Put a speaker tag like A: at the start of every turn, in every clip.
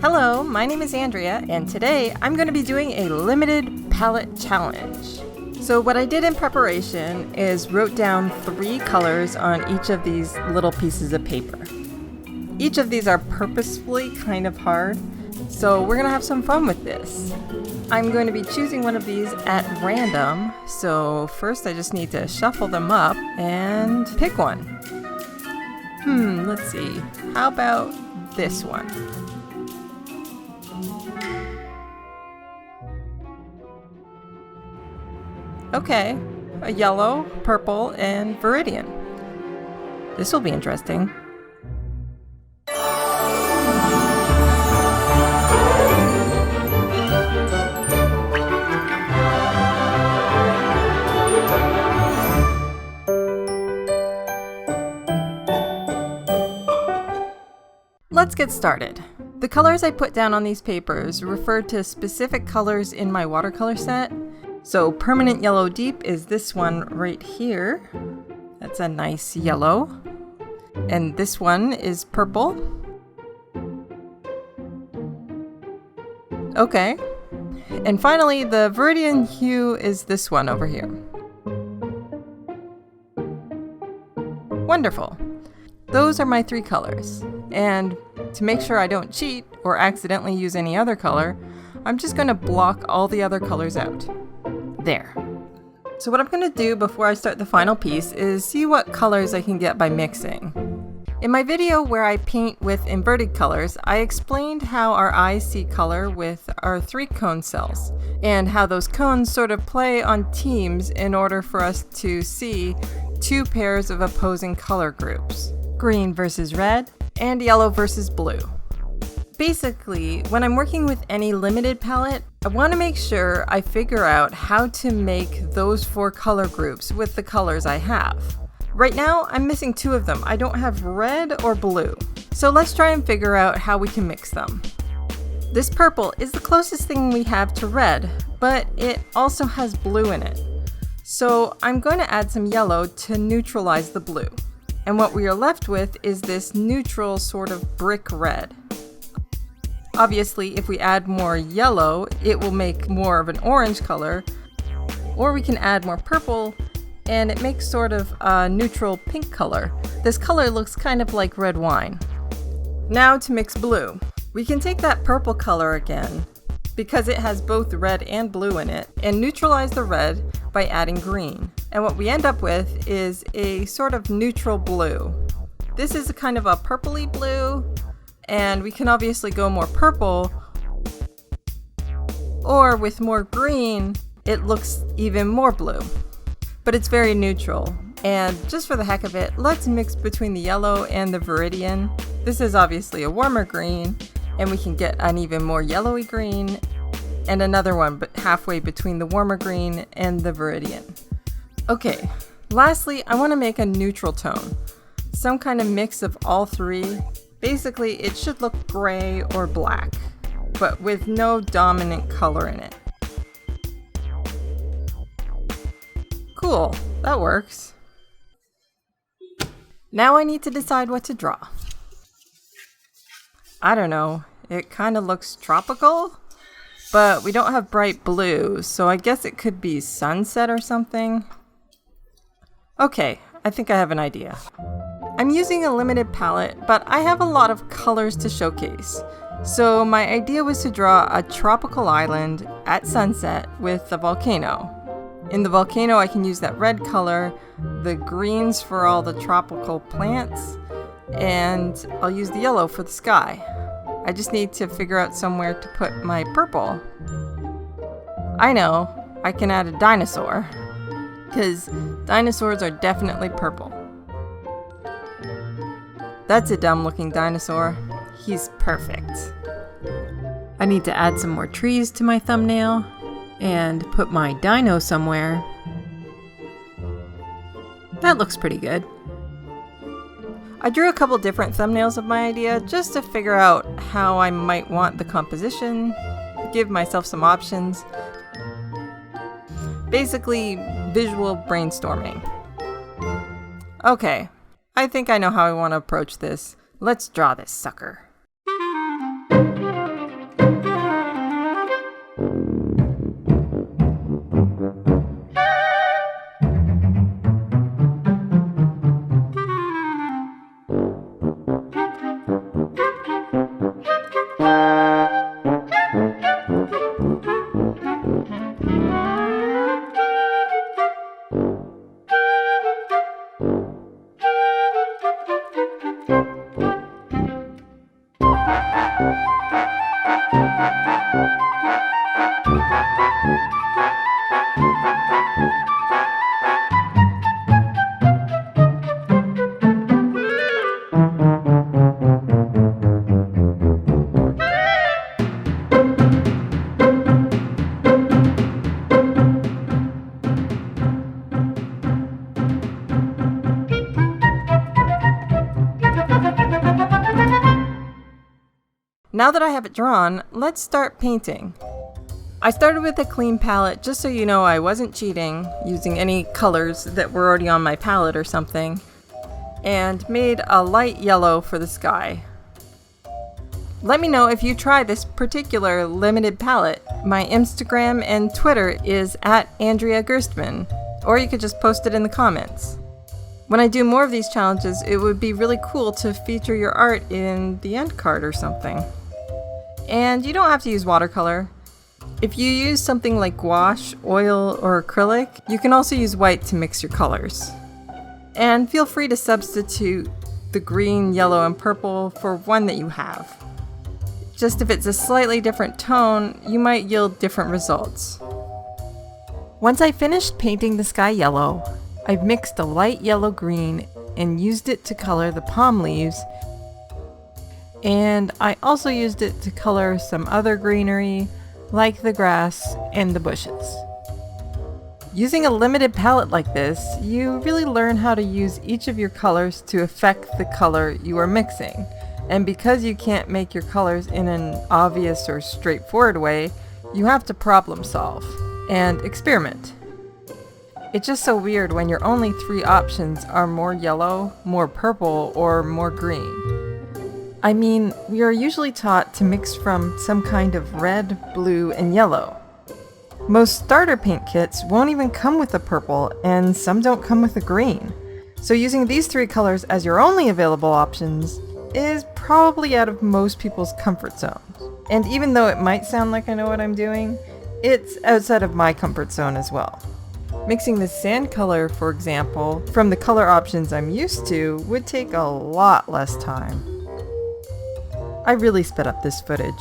A: Hello, my name is Andrea, and today I'm going to be doing a limited palette challenge. So what I did in preparation is wrote down 3 colors on each of these little pieces of paper. Each of these are purposefully kind of hard, so we're going to have some fun with this. I'm going to be choosing one of these at random, so first I just need to shuffle them up and pick one. Let's see, how about this one? Okay, a yellow, purple, and Viridian. This will be interesting. Let's get started. The colors I put down on these papers refer to specific colors in my watercolor set. So permanent yellow deep is this one right here. That's a nice yellow. And this one is purple. Okay. And finally, the Viridian Hue is this one over here. Wonderful. Those are my 3 colors. And to make sure I don't cheat or accidentally use any other color, I'm just going to block all the other colors out. There. So what I'm going to do before I start the final piece is see what colors I can get by mixing. In my video where I paint with inverted colors, I explained how our eyes see color with our 3 cone cells, and how those cones sort of play on teams in order for us to see 2 pairs of opposing color groups, green versus red, and yellow versus blue. Basically, when I'm working with any limited palette, I want to make sure I figure out how to make those 4 color groups with the colors I have. Right now, I'm missing 2 of them. I don't have red or blue. So let's try and figure out how we can mix them. This purple is the closest thing we have to red, but it also has blue in it. So I'm going to add some yellow to neutralize the blue. And what we are left with is this neutral sort of brick red. Obviously, if we add more yellow, it will make more of an orange color, or we can add more purple, and it makes sort of a neutral pink color. This color looks kind of like red wine. Now to mix blue. We can take that purple color again, because it has both red and blue in it, and neutralize the red by adding green. And what we end up with is a sort of neutral blue. This is a kind of a purpley blue, and we can obviously go more purple, or with more green, it looks even more blue. But it's very neutral, and just for the heck of it, let's mix between the yellow and the Viridian. This is obviously a warmer green, and we can get an even more yellowy green, and another one but halfway between the warmer green and the Viridian. Okay, lastly, I want to make a neutral tone, some kind of mix of all 3. Basically, it should look gray or black, but with no dominant color in it. Cool, that works. Now I need to decide what to draw. I don't know, it kind of looks tropical, but we don't have bright blue, so I guess it could be sunset or something. Okay, I think I have an idea. I'm using a limited palette, but I have a lot of colors to showcase. So my idea was to draw a tropical island at sunset with a volcano. In the volcano, I can use that red color, the greens for all the tropical plants, and I'll use the yellow for the sky. I just need to figure out somewhere to put my purple. I know, I can add a dinosaur, because dinosaurs are definitely purple. That's a dumb looking dinosaur. He's perfect. I need to add some more trees to my thumbnail and put my dino somewhere. That looks pretty good. I drew a couple different thumbnails of my idea just to figure out how I might want the composition, give myself some options. Basically, visual brainstorming. Okay, I think I know how I want to approach this. Let's draw this sucker. now that I have it drawn, let's start painting. I started with a clean palette just so you know I wasn't cheating, using any colors that were already on my palette or something, and made a light yellow for the sky. Let me know if you try this particular limited palette. My Instagram and Twitter is @Andrea Gerstmann, or you could just post it in the comments. When I do more of these challenges, it would be really cool to feature your art in the end card or something. And you don't have to use watercolor. If you use something like gouache, oil, or acrylic, you can also use white to mix your colors. And feel free to substitute the green, yellow, and purple for one that you have. Just if it's a slightly different tone, you might yield different results. Once I finished painting the sky yellow, I've mixed a light yellow-green and used it to color the palm leaves, and I also used it to color some other greenery, like the grass and the bushes. Using a limited palette like this, you really learn how to use each of your colors to affect the color you are mixing. And because you can't make your colors in an obvious or straightforward way, you have to problem solve and experiment. It's just so weird when your only three options are more yellow, more purple, or more green. I mean, we are usually taught to mix from some kind of red, blue, and yellow. Most starter paint kits won't even come with a purple, and some don't come with a green. So using these three colors as your only available options is probably out of most people's comfort zones. And even though it might sound like I know what I'm doing, it's outside of my comfort zone as well. Mixing the sand color, for example, from the color options I'm used to would take a lot less time. I really sped up this footage.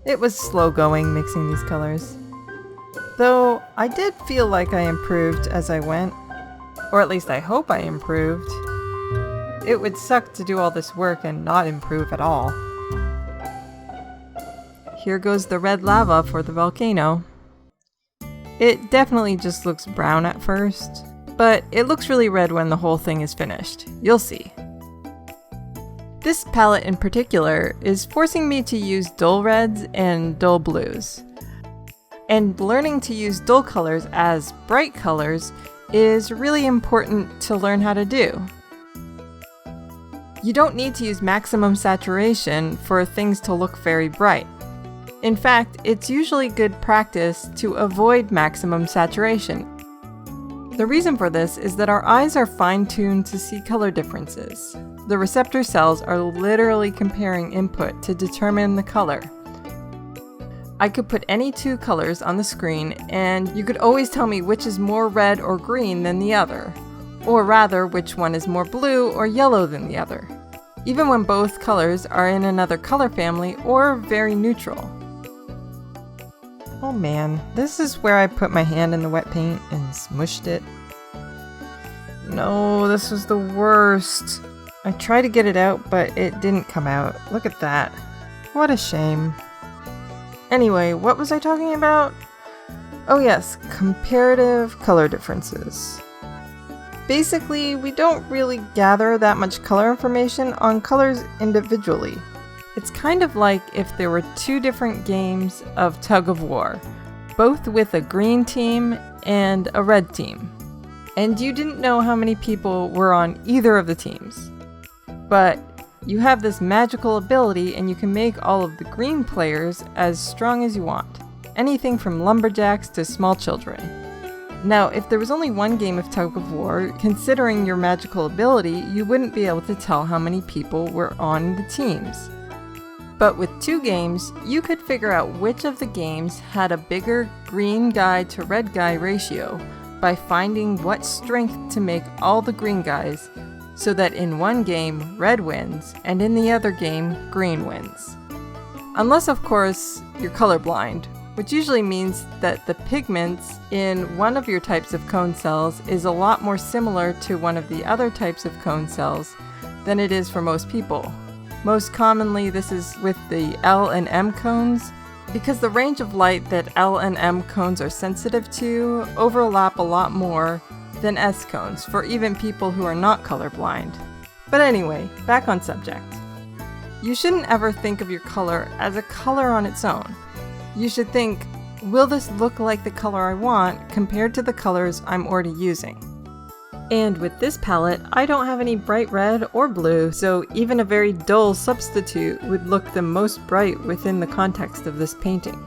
A: It was slow going mixing these colors. Though I did feel like I improved as I went, or at least I hope I improved. It would suck to do all this work and not improve at all. Here goes the red lava for the volcano. It definitely just looks brown at first, but it looks really red when the whole thing is finished. You'll see. This palette in particular is forcing me to use dull reds and dull blues. And learning to use dull colors as bright colors is really important to learn how to do. You don't need to use maximum saturation for things to look very bright. In fact, it's usually good practice to avoid maximum saturation. The reason for this is that our eyes are fine-tuned to see color differences. The receptor cells are literally comparing input to determine the color. I could put any two colors on the screen and you could always tell me which is more red or green than the other, or rather which one is more blue or yellow than the other, even when both colors are in another color family or very neutral. Oh man, this is where I put my hand in the wet paint and smushed it. No, this was the worst. I tried to get it out, but it didn't come out. Look at that. What a shame. Anyway, what was I talking about? Oh yes, comparative color differences. Basically, we don't really gather that much color information on colors individually. It's kind of like if there were two different games of tug of war, both with a green team and a red team. And you didn't know how many people were on either of the teams. But you have this magical ability and you can make all of the green players as strong as you want. Anything from lumberjacks to small children. Now, if there was only one game of tug of war, considering your magical ability, you wouldn't be able to tell how many people were on the teams. But with two games, you could figure out which of the games had a bigger green guy to red guy ratio by finding what strength to make all the green guys, so that in one game, red wins, and in the other game, green wins. Unless, of course, you're colorblind, which usually means that the pigments in one of your types of cone cells is a lot more similar to one of the other types of cone cells than it is for most people. Most commonly, this is with the L and M cones, because the range of light that L and M cones are sensitive to overlap a lot more than S cones for even people who are not colorblind. But anyway, back on subject. You shouldn't ever think of your color as a color on its own. You should think, will this look like the color I want compared to the colors I'm already using? And with this palette, I don't have any bright red or blue, so even a very dull substitute would look the most bright within the context of this painting.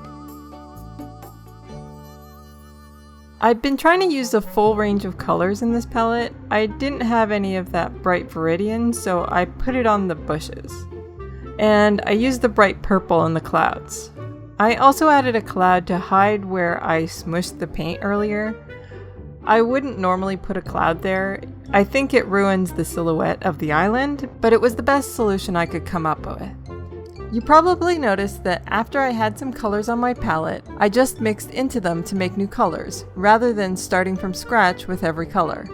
A: I've been trying to use the full range of colors in this palette. I didn't have any of that bright Viridian, so I put it on the bushes. And I used the bright purple in the clouds. I also added a cloud to hide where I smushed the paint earlier. I wouldn't normally put a cloud there. I think it ruins the silhouette of the island, but it was the best solution I could come up with. You probably noticed that after I had some colors on my palette, I just mixed into them to make new colors, rather than starting from scratch with every color.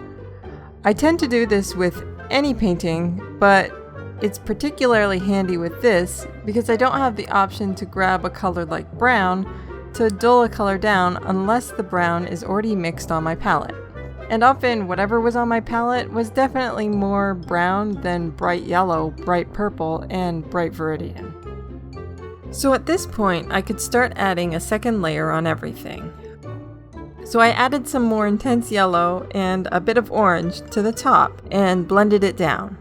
A: I tend to do this with any painting, but it's particularly handy with this because I don't have the option to grab a color like brown to dull a color down unless the brown is already mixed on my palette. And often whatever was on my palette was definitely more brown than bright yellow, bright purple, and bright Viridian. So at this point, I could start adding a second layer on everything. So I added some more intense yellow and a bit of orange to the top and blended it down.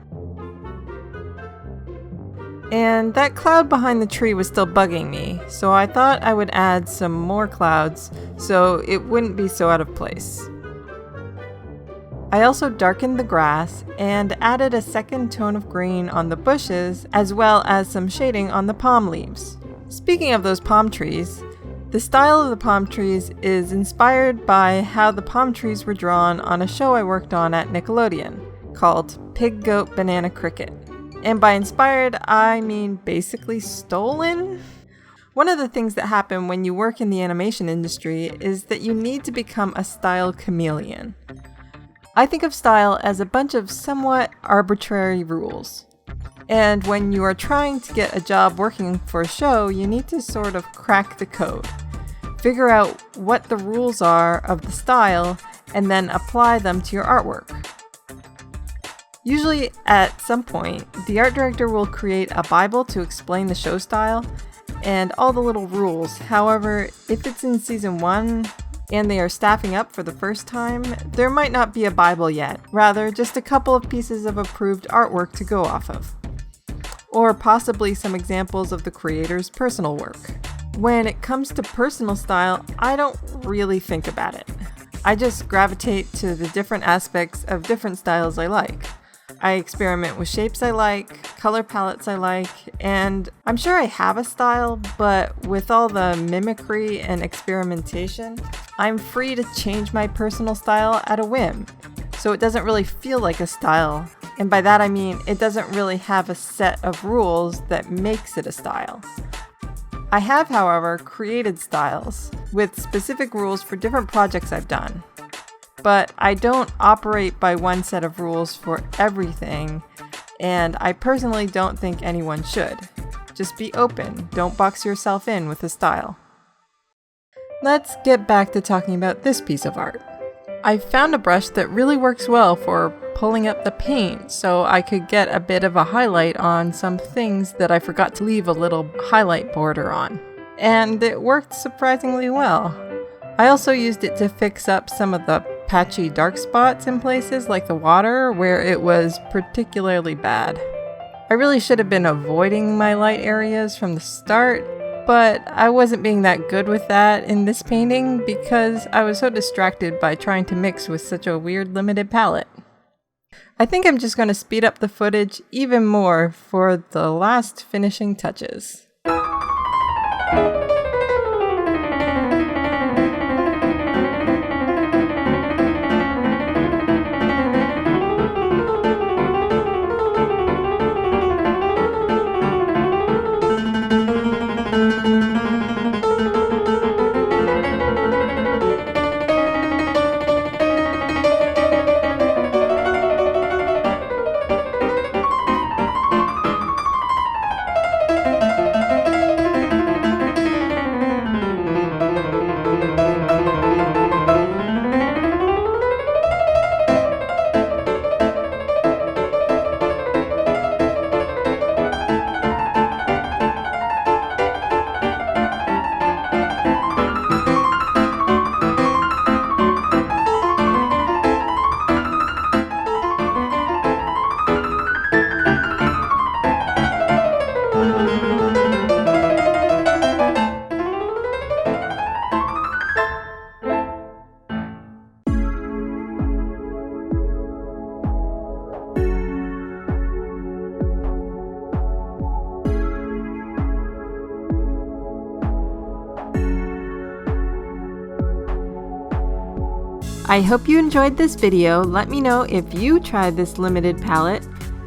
A: And that cloud behind the tree was still bugging me, so I thought I would add some more clouds so it wouldn't be so out of place. I also darkened the grass and added a second tone of green on the bushes as well as some shading on the palm leaves. Speaking of those palm trees, the style of the palm trees is inspired by how the palm trees were drawn on a show I worked on at Nickelodeon called Pig, Goat, Banana, Cricket. And by inspired, I mean basically stolen. One of the things that happen when you work in the animation industry is that you need to become a style chameleon. I think of style as a bunch of somewhat arbitrary rules. And when you are trying to get a job working for a show, you need to sort of crack the code. Figure out what the rules are of the style, and then apply them to your artwork. Usually, at some point, the art director will create a Bible to explain the show style and all the little rules. However, if it's in season 1 and they are staffing up for the first time, there might not be a Bible yet, rather just a couple of pieces of approved artwork to go off of. Or possibly some examples of the creator's personal work. When it comes to personal style, I don't really think about it. I just gravitate to the different aspects of different styles I like. I experiment with shapes I like, color palettes I like, and I'm sure I have a style, but with all the mimicry and experimentation, I'm free to change my personal style at a whim. So it doesn't really feel like a style, and by that I mean it doesn't really have a set of rules that makes it a style. I have, however, created styles with specific rules for different projects I've done. But I don't operate by one set of rules for everything, and I personally don't think anyone should. Just be open, don't box yourself in with a style. Let's get back to talking about this piece of art. I found a brush that really works well for pulling up the paint so I could get a bit of a highlight on some things that I forgot to leave a little highlight border on. And it worked surprisingly well. I also used it to fix up some of the patchy dark spots in places like the water where it was particularly bad. I really should have been avoiding my light areas from the start, but I wasn't being that good with that in this painting because I was so distracted by trying to mix with such a weird limited palette. I think I'm just going to speed up the footage even more for the last finishing touches. I hope you enjoyed this video. Let me know if you tried this limited palette,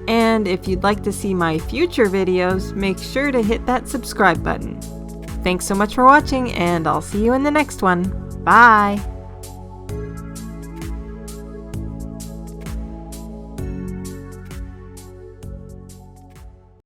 A: and if you'd like to see my future videos, make sure to hit that subscribe button. Thanks so much for watching, and I'll see you in the next one. Bye!